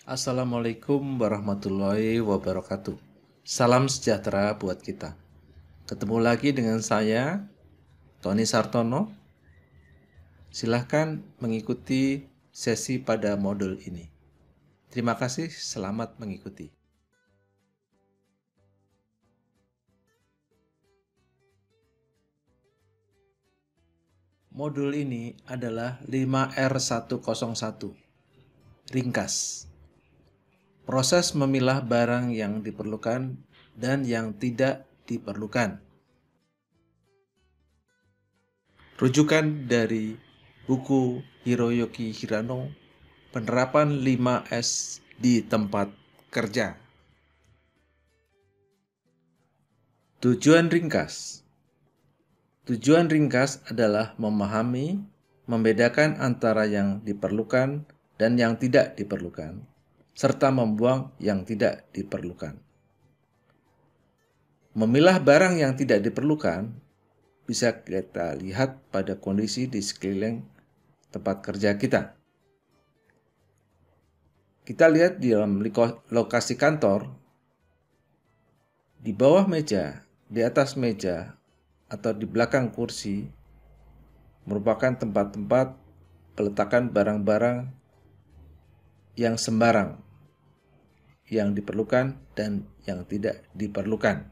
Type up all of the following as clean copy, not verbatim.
Assalamualaikum warahmatullahi wabarakatuh. Salam sejahtera buat kita. Ketemu lagi dengan saya, Tony Sartono. Silahkan mengikuti sesi pada modul ini. Terima kasih, selamat mengikuti. Modul ini adalah 5R101. Ringkas. Proses memilah barang yang diperlukan dan yang tidak diperlukan. Rujukan dari buku Hiroyuki Hirano, Penerapan 5S di Tempat Kerja. Tujuan ringkas. Tujuan ringkas adalah memahami, membedakan antara yang diperlukan dan yang tidak diperlukan, serta membuang yang tidak diperlukan. Memilah barang yang tidak diperlukan bisa kita lihat pada kondisi di sekeliling tempat kerja kita. Kita lihat di dalam lokasi kantor, di bawah meja, di atas meja, atau di belakang kursi merupakan tempat-tempat peletakan barang-barang yang sembarang, yang diperlukan dan yang tidak diperlukan.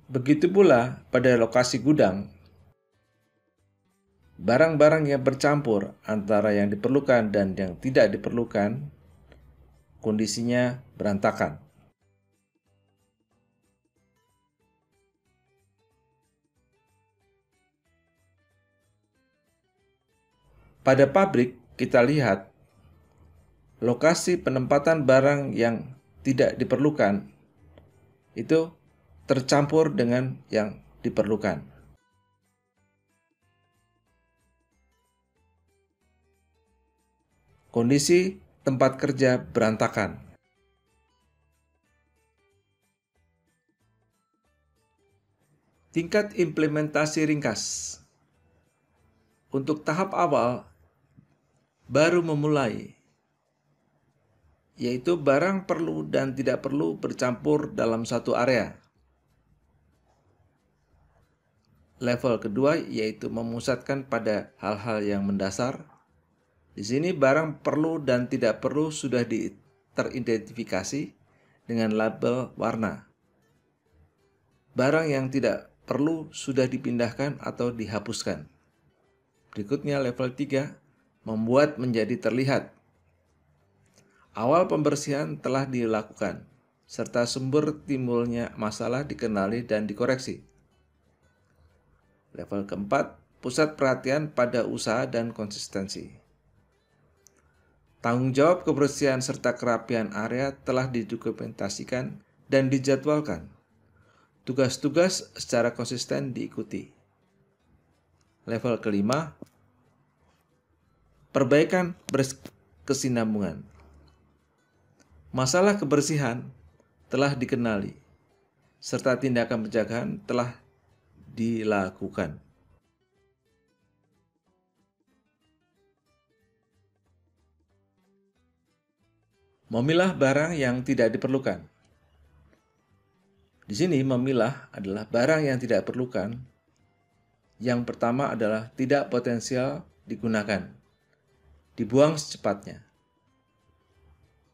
Begitu pula pada lokasi gudang, barang-barang yang bercampur antara yang diperlukan dan yang tidak diperlukan, kondisinya berantakan. Pada pabrik, kita lihat lokasi penempatan barang yang tidak diperlukan itu tercampur dengan yang diperlukan. Kondisi tempat kerja berantakan. Tingkat implementasi ringkas. Untuk tahap awal, baru memulai, yaitu barang perlu dan tidak perlu bercampur dalam satu area. Level kedua yaitu memusatkan pada hal-hal yang mendasar. Di sini barang perlu dan tidak perlu sudah teridentifikasi dengan label warna. Barang yang tidak perlu sudah dipindahkan atau dihapuskan. Berikutnya level 3, membuat menjadi terlihat. Awal pembersihan telah dilakukan, serta sumber timbulnya masalah dikenali dan dikoreksi. Level keempat, pusat perhatian pada usaha dan konsistensi. Tanggung jawab kebersihan serta kerapian area telah didokumentasikan dan dijadwalkan. Tugas-tugas secara konsisten diikuti. Level kelima, perbaikan berkesinambungan. Masalah kebersihan telah dikenali, serta tindakan pencegahan telah dilakukan. Memilah barang yang tidak diperlukan. Di sini memilah adalah barang yang tidak diperlukan. Yang pertama adalah tidak potensial digunakan, dibuang secepatnya.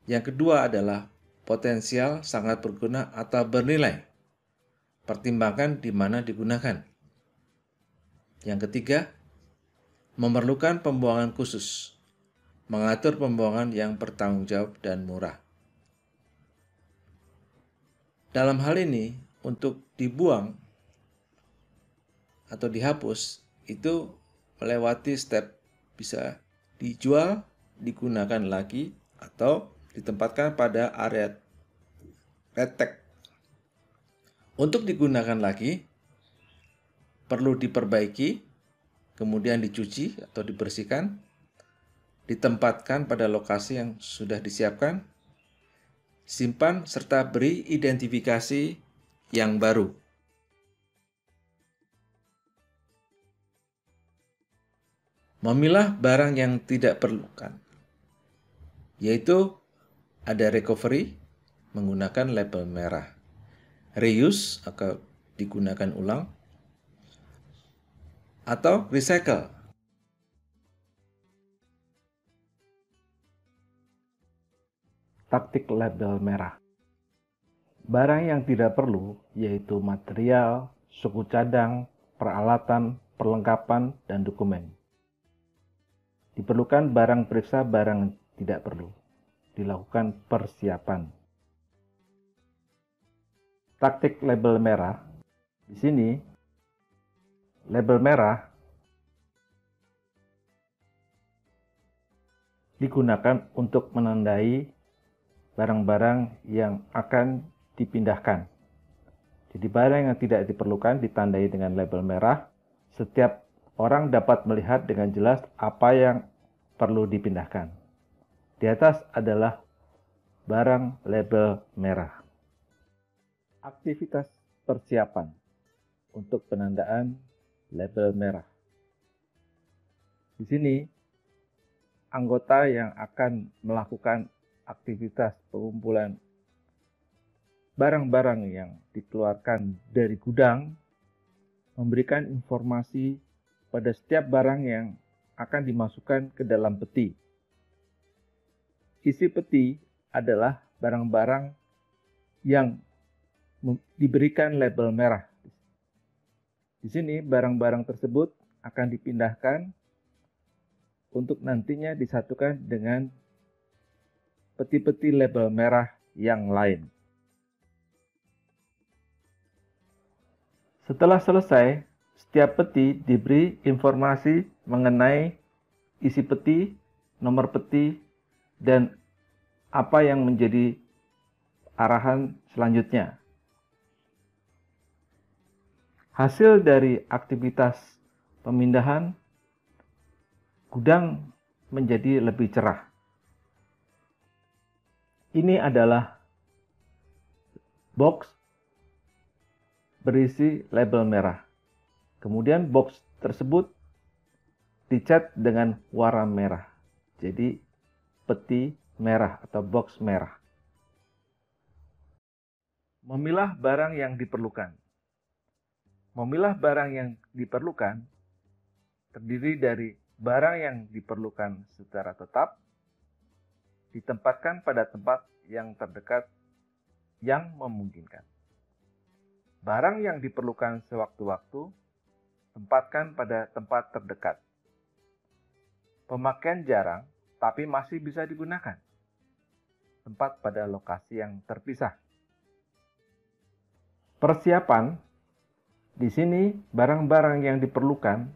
Yang kedua adalah potensial sangat berguna atau bernilai, pertimbangkan di mana digunakan. Yang ketiga, memerlukan pembuangan khusus, mengatur pembuangan yang bertanggung jawab dan murah. Dalam hal ini, untuk dibuang atau dihapus itu melewati step bisa dijual, digunakan lagi, atau ditempatkan pada area retek. Untuk digunakan lagi, perlu diperbaiki, kemudian dicuci atau dibersihkan, ditempatkan pada lokasi yang sudah disiapkan, simpan serta beri identifikasi yang baru. Memilah barang yang tidak perlukan, yaitu ada recovery menggunakan label merah, reuse atau digunakan ulang, atau recycle. Taktik label merah. Barang yang tidak perlu yaitu material, suku cadang, peralatan, perlengkapan, dan dokumen. Diperlukan barang periksa barang tidak perlu. Dilakukan persiapan. Taktik label merah. Di sini, label merah digunakan untuk menandai barang-barang yang akan dipindahkan. Jadi barang yang tidak diperlukan ditandai dengan label merah. Setiap orang dapat melihat dengan jelas apa yang perlu dipindahkan. Di atas adalah barang label merah. Aktivitas persiapan untuk penandaan label merah. Di sini, anggota yang akan melakukan aktivitas pengumpulan barang-barang yang dikeluarkan dari gudang memberikan informasi pada setiap barang yang akan dimasukkan ke dalam peti. Isi peti adalah barang-barang yang diberikan label merah. Di sini barang-barang tersebut akan dipindahkan untuk nantinya disatukan dengan peti-peti label merah yang lain. Setelah selesai, setiap peti diberi informasi mengenai isi peti, nomor peti, dan apa yang menjadi arahan selanjutnya. Hasil dari aktivitas pemindahan gudang menjadi lebih cerah. Ini adalah box berisi label merah. Kemudian box tersebut dicat dengan warna merah. Jadi peti merah atau box merah. Memilah barang yang diperlukan. Memilah barang yang diperlukan terdiri dari barang yang diperlukan secara tetap, ditempatkan pada tempat yang terdekat yang memungkinkan. Barang yang diperlukan sewaktu-waktu, tempatkan pada tempat terdekat. Pemakaian jarang, tapi masih bisa digunakan. Tempat pada lokasi yang terpisah. Persiapan, di sini barang-barang yang diperlukan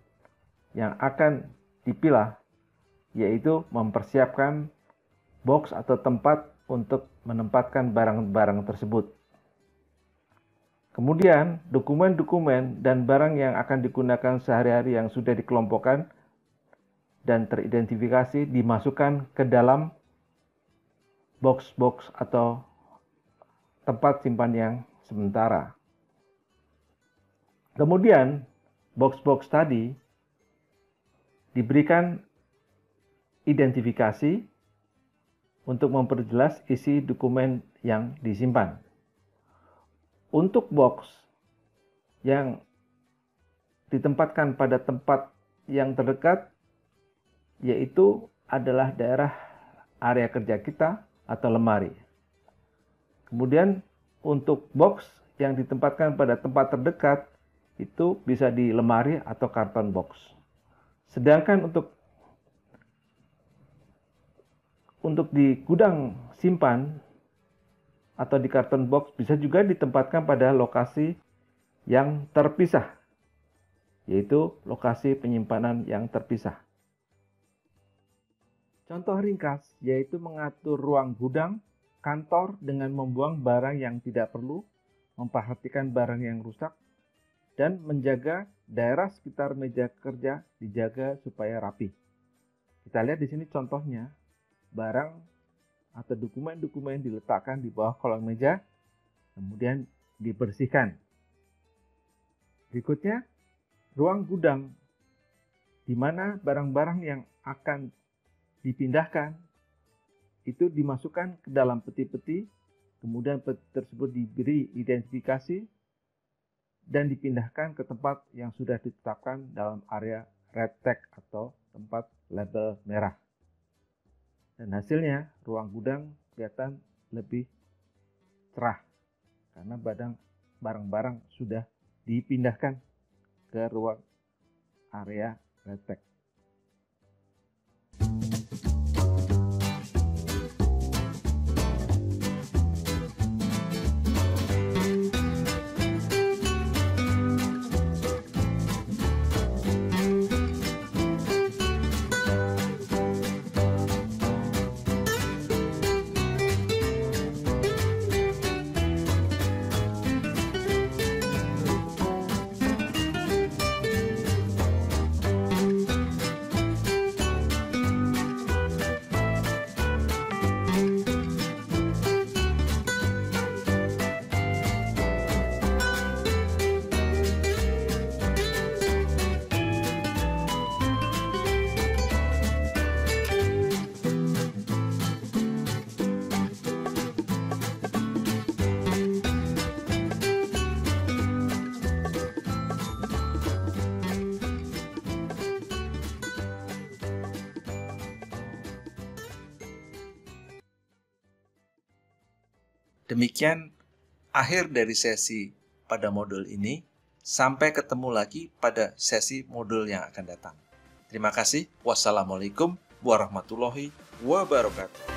yang akan dipilah, yaitu mempersiapkan box atau tempat untuk menempatkan barang-barang tersebut. Kemudian, dokumen-dokumen dan barang yang akan digunakan sehari-hari yang sudah dikelompokkan dan teridentifikasi dimasukkan ke dalam box-box atau tempat simpan yang sementara. Kemudian, box-box tadi diberikan identifikasi untuk memperjelas isi dokumen yang disimpan. Untuk box yang ditempatkan pada tempat yang terdekat, yaitu adalah daerah area kerja kita atau lemari. Kemudian untuk box yang ditempatkan pada tempat terdekat, itu bisa di lemari atau karton box. Sedangkan untuk di gudang simpan atau di karton box bisa juga ditempatkan pada lokasi yang terpisah, yaitu lokasi penyimpanan yang terpisah. Contoh ringkas yaitu mengatur ruang gudang, kantor dengan membuang barang yang tidak perlu, memperhatikan barang yang rusak, dan menjaga daerah sekitar meja kerja dijaga supaya rapi. Kita lihat di sini contohnya. Barang atau dokumen-dokumen diletakkan di bawah kolong meja, kemudian dibersihkan. Berikutnya, ruang gudang di mana barang-barang yang akan dipindahkan itu dimasukkan ke dalam peti-peti, kemudian peti tersebut diberi identifikasi dan dipindahkan ke tempat yang sudah ditetapkan dalam area red tag atau tempat label merah. Dan hasilnya ruang gudang kelihatan lebih cerah karena barang-barang sudah dipindahkan ke ruang area red tag. Demikian akhir dari sesi pada modul ini. Sampai ketemu lagi pada sesi modul yang akan datang. Terima kasih. Wassalamualaikum warahmatullahi wabarakatuh.